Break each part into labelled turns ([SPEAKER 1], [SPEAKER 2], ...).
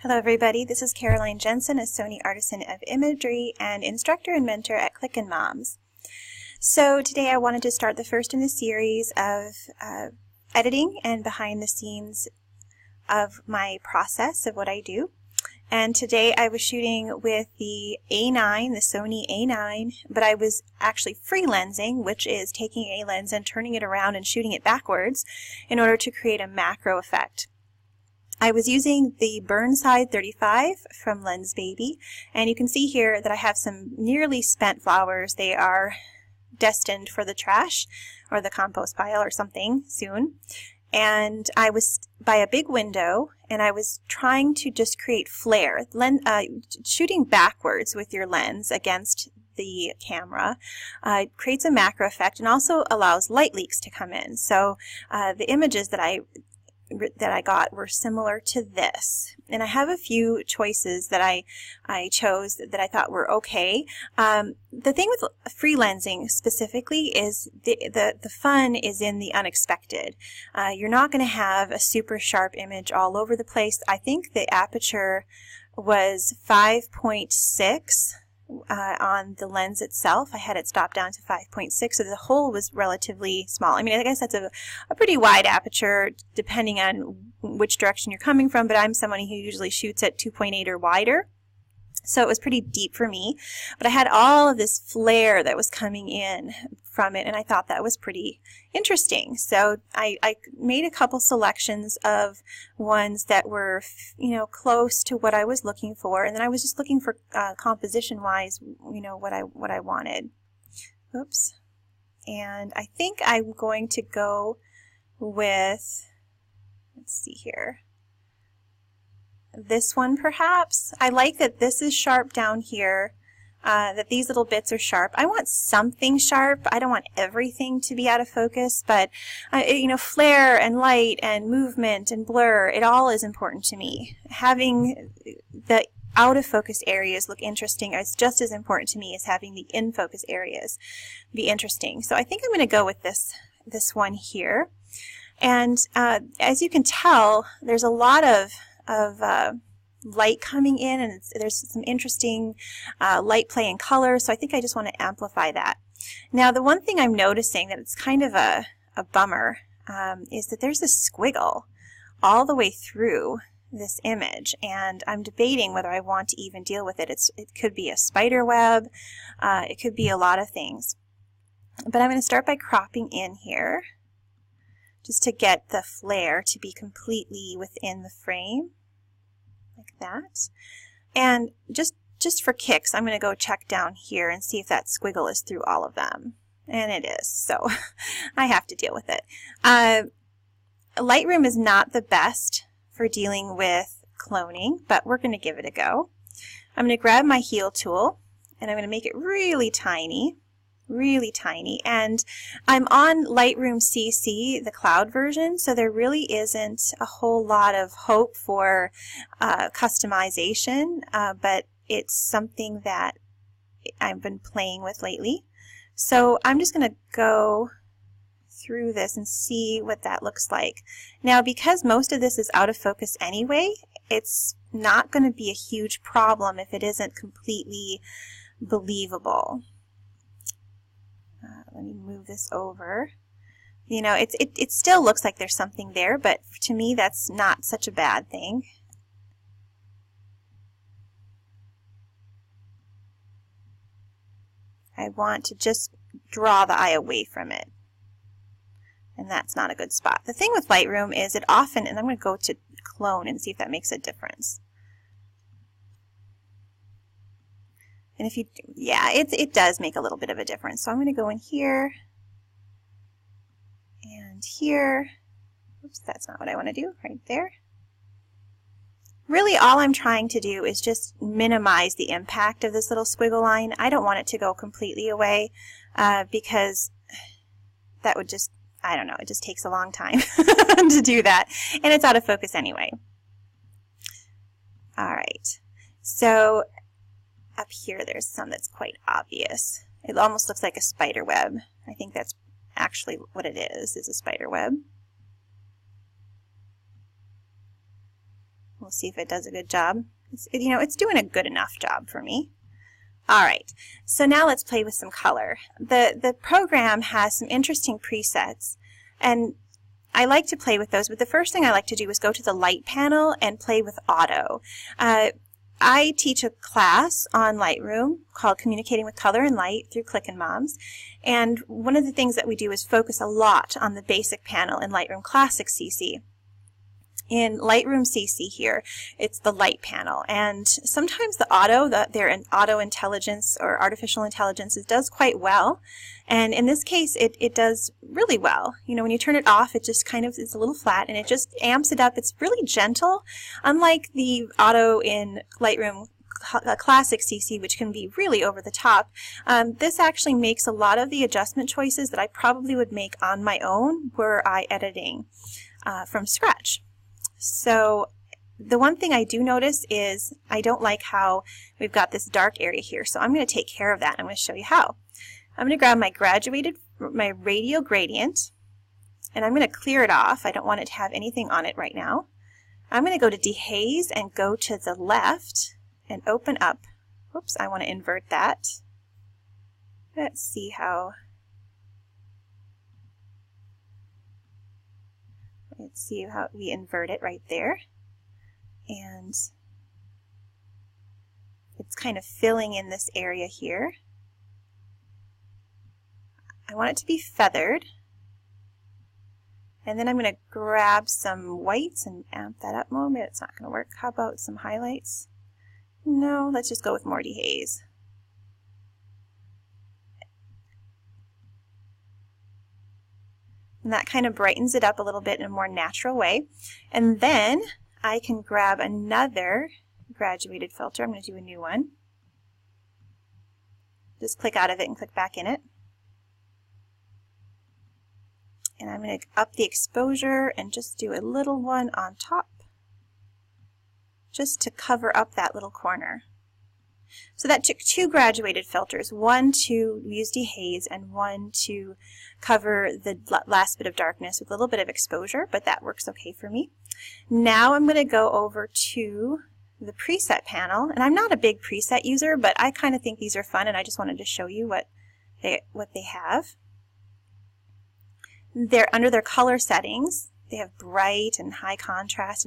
[SPEAKER 1] Hello everybody, this is Caroline Jensen, a Sony Artisan of Imagery and instructor and mentor at Clickin' Moms. So today I wanted to start the first in the series of editing and behind the scenes of my process of what I do. And today I was shooting with the A9, the Sony A9, but I was actually freelancing, which is taking a lens and turning it around and shooting it backwards in order to create a macro effect. I was using the Burnside 35 from Lens Baby, and you can see here that I have some nearly spent flowers. They are destined for the trash or the compost pile or something soon. And I was by a big window, and I was trying to just create flare. Shooting backwards with your lens against the camera creates a macro effect and also allows light leaks to come in. So the images that I got were similar to this, and I have a few choices that I chose that I thought were okay. The thing with freelancing specifically is the fun is in the unexpected. You're not going to have a super sharp image all over the place. I think the aperture was 5.6 on the lens itself. I had it stopped down to 5.6, so the hole was relatively small. I mean, I guess that's a pretty wide aperture depending on which direction you're coming from, but I'm someone who usually shoots at 2.8 or wider. So it was pretty deep for me, but I had all of this flare that was coming in from it, and I thought that was pretty interesting. So I made a couple selections of ones that were, close to what I was looking for, and then I was just looking for composition-wise, what I wanted. Oops. And I think I'm going to go with, let's see here, this one perhaps. I like that this is sharp down here, that these little bits are sharp. I want something sharp. I don't want everything to be out of focus, but flare and light and movement and blur, it all is important to me. Having the out of focus areas look interesting is just as important to me as having the in focus areas be interesting. So I think I'm going to go with this one here. And as you can tell, there's a lot of light coming in, and there's some interesting light play and color, so I think I just want to amplify that. Now, the one thing I'm noticing that it's kind of a bummer is that there's a squiggle all the way through this image, and I'm debating whether I want to even deal with it. It could be a spider web, it could be a lot of things. But I'm going to start by cropping in here just to get the flare to be completely within the frame, like that. And just for kicks, I'm going to go check down here and see if that squiggle is through all of them. And it is, so I have to deal with it. Lightroom is not the best for dealing with cloning, but we're going to give it a go. I'm going to grab my heel tool, and I'm going to make it really tiny, and I'm on Lightroom CC, the cloud version, so there really isn't a whole lot of hope for customization, but it's something that I've been playing with lately. So I'm just going to go through this and see what that looks like. Now, because most of this is out of focus anyway, it's not going to be a huge problem if it isn't completely believable. Let me move this over. It still looks like there's something there, but to me that's not such a bad thing. I want to just draw the eye away from it, and that's not a good spot. The thing with Lightroom is it often, and I'm going to go to clone and see if that makes a difference. And if you, yeah, it does make a little bit of a difference. So I'm going to go in here and here. Oops, that's not what I want to do, right there. Really, all I'm trying to do is just minimize the impact of this little squiggle line. I don't want it to go completely away because that would just, I don't know, it just takes a long time to do that. And it's out of focus anyway. All right. So up here, there's some that's quite obvious. It almost looks like a spider web. I think that's actually what it is a spider web. We'll We'll see if it does a good job. It's doing a good enough job for me. All right, so now let's play with some color. The program has some interesting presets, and I like to play with those, but the first thing I like to do is go to the light panel and play with auto. I teach a class on Lightroom called Communicating with Color and Light through Clickin' Moms, and one of the things that we do is focus a lot on the basic panel in Lightroom Classic CC. In Lightroom CC here, it's the light panel, and sometimes the auto, their auto intelligence or artificial intelligence, does quite well, and in this case it does really well. When you turn it off, it just kind of is a little flat, and it just amps it up. It's really gentle, unlike the auto in Lightroom Classic CC, which can be really over the top. This actually makes a lot of the adjustment choices that I probably would make on my own were I editing from scratch. So the one thing I do notice is I don't like how we've got this dark area here. So I'm going to take care of that. I'm going to show you how. I'm going to grab my radial gradient, and I'm going to clear it off. I don't want it to have anything on it right now. I'm going to go to dehaze and go to the left and open up. Oops, I want to invert that. Let's see how. Let's see how we invert it right there. And it's kind of filling in this area here. I want it to be feathered. And then I'm going to grab some whites and amp that up more. Maybe it's not going to work. How about some highlights? No, let's just go with more dehaze. And that kind of brightens it up a little bit in a more natural way. And then I can grab another graduated filter. I'm going to do a new one. Just click out of it and click back in it. And I'm going to up the exposure and just do a little one on top, just to cover up that little corner. So that took two graduated filters, one to use dehaze and one to cover the last bit of darkness with a little bit of exposure, but that works okay for me. Now I'm going to go over to the preset panel, and I'm not a big preset user, but I kind of think these are fun, and I just wanted to show you what they have. They're under their color settings. They have bright and high contrast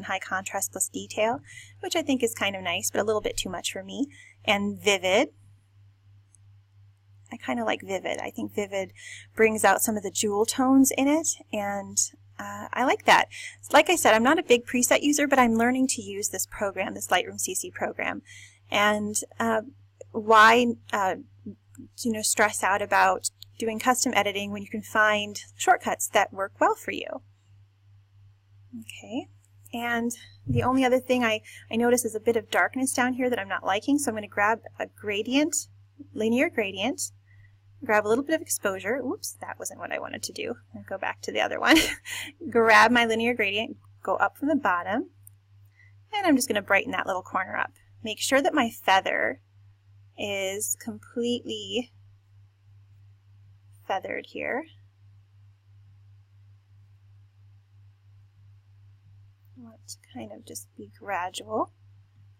[SPEAKER 1] plus detail, which I think is kind of nice, but a little bit too much for me. And vivid. I kind of like vivid. I think vivid brings out some of the jewel tones in it, and I like that. Like I said, I'm not a big preset user, but I'm learning to use this program, this Lightroom CC program. And why stress out about doing custom editing when you can find shortcuts that work well for you? Okay, and the only other thing I notice is a bit of darkness down here that I'm not liking, so I'm going to grab a gradient, linear gradient, grab a little bit of exposure. Oops, that wasn't what I wanted to do. I'll go back to the other one. Grab my linear gradient, go up from the bottom, and I'm just going to brighten that little corner up. Make sure that my feather is completely feathered here. I want it to kind of just be gradual.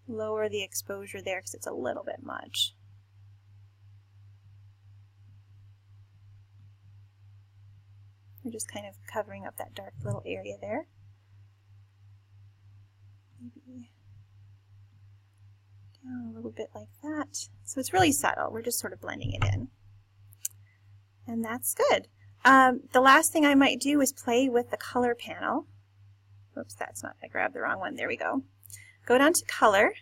[SPEAKER 1] Lower the exposure there because it's a little bit much. We're just kind of covering up that dark little area there. Maybe down a little bit like that. So it's really subtle. We're just sort of blending it in. And that's good. The last thing I might do is play with the color panel. Oops, that's not, I grabbed the wrong one. There we go. Go down to color.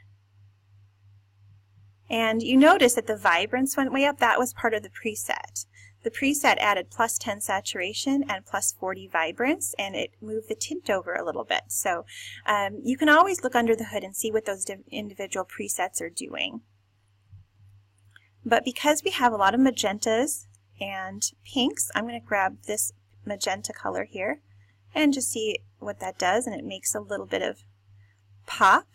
[SPEAKER 1] And you notice that the vibrance went way up. That was part of the preset. The preset added +10 saturation and +40 vibrance, and it moved the tint over a little bit. So you can always look under the hood and see what those individual presets are doing. But because we have a lot of magentas and pinks, I'm going to grab this magenta color here and just see what that does, and it makes a little bit of pop.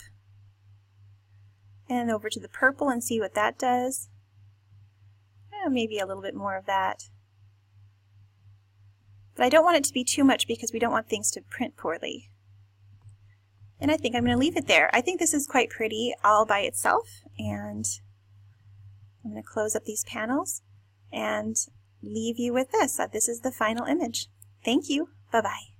[SPEAKER 1] And over to the purple and see what that does. Maybe a little bit more of that. But I don't want it to be too much because we don't want things to print poorly. And I think I'm going to leave it there. I think this is quite pretty all by itself, and I'm going to close up these panels and leave you with this. This is the final image. Thank you. Bye-bye.